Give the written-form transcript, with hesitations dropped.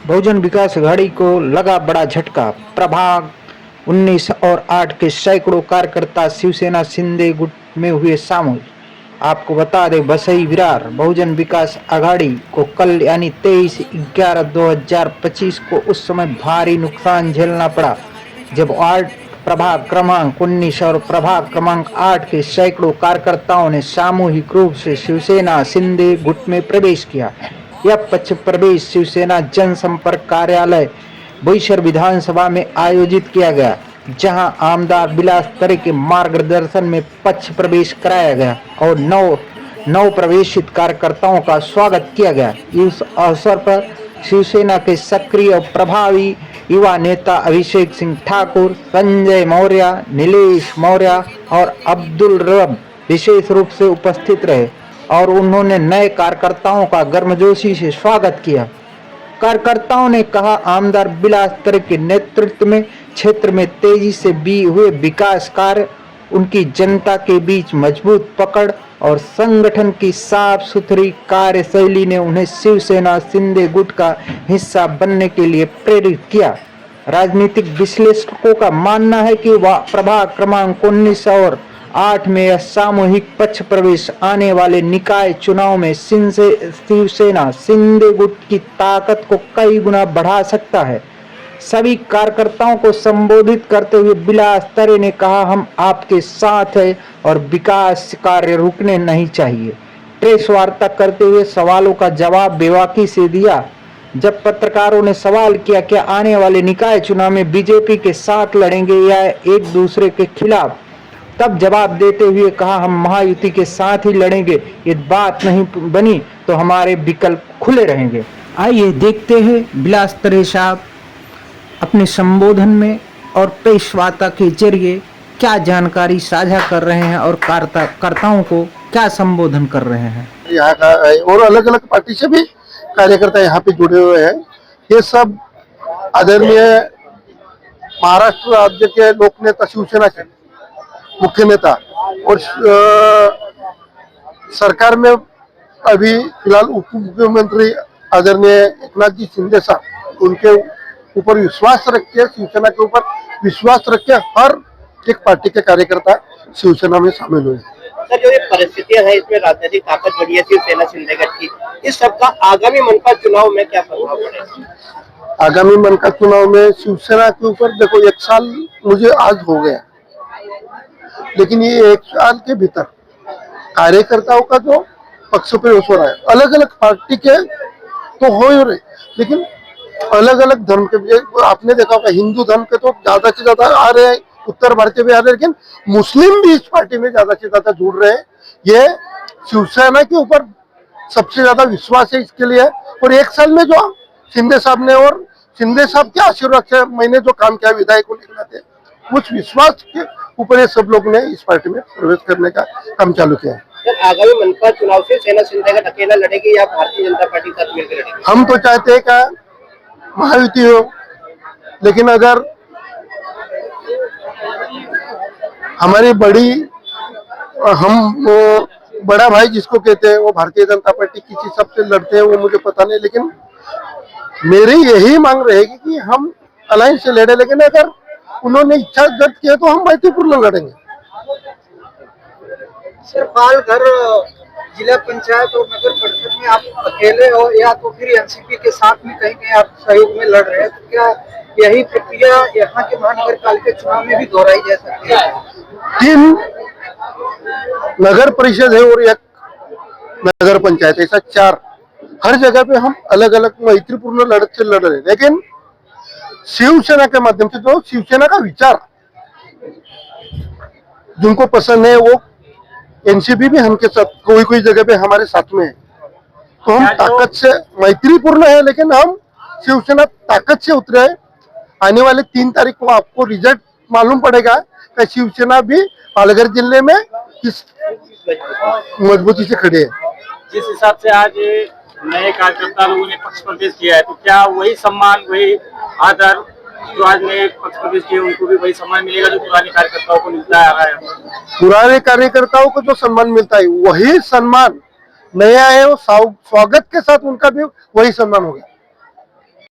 बहुजन विकास आघाड़ी को लगा बड़ा झटका। प्रभाग 19 और 8 के सैकड़ों कार्यकर्ता शिवसेना शिंदे गुट में हुए शामिल। आपको बता दें, बसई विरार बहुजन विकास आघाड़ी को कल यानी 23/11/2025 को उस समय भारी नुकसान झेलना पड़ा जब वार्ड प्रभाग क्रमांक 19 और प्रभाग क्रमांक 8 के सैकड़ों कार्यकर्ताओं ने सामूहिक रूप से शिवसेना शिंदे गुट में प्रवेश किया। यह पक्ष प्रवेश शिवसेना जनसंपर्क कार्यालय बोईसर विधानसभा में आयोजित किया गया, जहां आमदार विलास तरे के मार्गदर्शन में पक्ष प्रवेश कराया गया और नव प्रवेशित कार्यकर्ताओं का स्वागत किया गया। इस अवसर पर शिवसेना के सक्रिय और प्रभावी युवा नेता अभिषेक सिंह ठाकुर, संजय मौर्य, नीलेश मौर्य और अब्दुल रब विशेष रूप से उपस्थित रहे और उन्होंने नए कार्यकर्ताओं का गर्मजोशी से स्वागत किया। कार्यकर्ताओं ने कहा, आमदार विलास तरे के नेतृत्व में क्षेत्र में तेजी से हुए विकास कार्य, उनकी जनता के बीच मजबूत पकड़ और संगठन की साफ सुथरी कार्यशैली ने उन्हें शिवसेना शिंदे गुट का हिस्सा बनने के लिए प्रेरित किया। राजनीतिक विश्लेषकों का मानना है कि वह प्रभाग क्रमांक 19 और 8 में यह सामूहिक पक्ष प्रवेश आने वाले निकाय चुनाव में शिवसेना शिंदे गुट की ताकत को कई गुना बढ़ा सकता है। सभी कार्यकर्ताओं को संबोधित करते हुए विलास तरे ने कहा, हम आपके साथ हैं और विकास कार्य रुकने नहीं चाहिए। प्रेस वार्ता करते हुए सवालों का जवाब बेबाकी से दिया। जब पत्रकारों ने सवाल किया कि आने वाले निकाय चुनाव में बीजेपी के साथ लड़ेंगे या एक दूसरे के खिलाफ, तब जवाब देते हुए कहा, हम महायुति के साथ ही लड़ेंगे। ये बात नहीं बनी तो हमारे विकल्प खुले रहेंगे। आइए देखते हैं विलास तरे साहब अपने संबोधन में और प्रेस वार्ता के जरिए क्या जानकारी साझा कर रहे हैं और कार्यकर्ताओं को क्या संबोधन कर रहे हैं। यहाँ का और अलग अलग पार्टी से भी कार्यकर्ता यहाँ पे जुड़े हुए हैं। ये सब आदरणीय महाराष्ट्र राज्य के लोक नेता, शिवसेना के मुख्य नेता और सरकार में अभी फिलहाल उप मुख्यमंत्री आदरणीय एकनाथ जी शिंदे साहब, उनके ऊपर विश्वास रख के, शिवसेना के ऊपर विश्वास रख के हर एक पार्टी के कार्यकर्ता शिवसेना में शामिल हुए। सर, जो ये परिस्थितियां है, इसमें राजनीतिक ताकत बढ़ी है शिवसेना शिंदे गठ की, इस सबका आगामी मनपा चुनाव में क्या प्रभाव पड़ेगा? आगामी मनपा चुनाव में शिवसेना के ऊपर देखो, 1 साल मुझे आज हो गया, लेकिन ये 1 साल के भीतर कार्यकर्ताओं का जो पक्ष प्रवेश हो रहा है, अलग अलग पार्टी के तो हो ही रहे, लेकिन अलग अलग धर्म के, आपने देखा होगा हिंदू धर्म के तो ज्यादा से ज्यादा आ रहे हैं, उत्तर भारतीय भी आ रहे हैं, लेकिन मुस्लिम भी इस पार्टी में ज्यादा से ज्यादा जुड़ रहे हैं। ये शिवसेना के ऊपर सबसे ज्यादा विश्वास है इसके लिए। और 1 साल में जो शिंदे साहब ने और शिंदे साहब के आशीर्वाद से मैंने जो काम किया विधायकों के नाते, उस विश्वास के ऊपर ये सब लोग ने इस पार्टी में प्रवेश करने का काम चालू किया है। आगामी मनपा चुनाव से सेना शिंदे गठ अकेला लड़ेगी या भारतीय जनता पार्टी साथ मिलकर लड़ेगी? हम तो चाहते हैं कि महायुति हो, लेकिन अगर हमारी हम बड़ा भाई जिसको कहते हैं वो भारतीय जनता पार्टी किसी सब से लड़ते हैं, वो मुझे पता नहीं, लेकिन मेरी यही मांग रहेगी कि हम अलायंस से लड़े, लेकिन अगर उन्होंने इच्छा व्यक्त की है तो हम मैत्रीपूर्ण लड़ेंगे। सर, पालघर जिला पंचायत और नगर परिषद में आप अकेले हो या तो फिर एनसीपी के साथ में कहीं आप सहयोग में लड़ रहे हैं, तो क्या यही प्रक्रिया यहाँ के महानगर पालिका चुनाव में भी दोहराई जा सकती है? 3 नगर परिषद है और 1 नगर पंचायत, ऐसा 4 हर जगह पे हम अलग अलग मैत्रीपूर्ण लड़त से लड़ रहे हैं। लेकिन शिवसेना के माध्यम से जो शिवसेना का विचार जिनको पसंद है, वो एनसीपी भी हमके साथ कोई जगह पे हमारे साथ में है, तो हम ताकत से मैत्रीपूर्ण है, लेकिन हम शिवसेना ताकत से उतरे हैं। आने वाले 3 तारीख को आपको रिजल्ट मालूम पड़ेगा कि शिवसेना भी पालघर जिले में किस मजबूती से खड़े है। जिस हिसाब से आज नए कार्यकर्ता लोगों ने पक्ष प्रवेश किया है, तो क्या वही सम्मान, वही आदर जो आज नए पक्ष प्रवेश किए उनको भी वही सम्मान मिलेगा जो पुराने कार्यकर्ताओं को मिलता आ रहा है? पुराने कार्यकर्ताओं को जो सम्मान मिलता है वही सम्मान नया है, वो स्वागत के साथ उनका भी वही सम्मान होगा।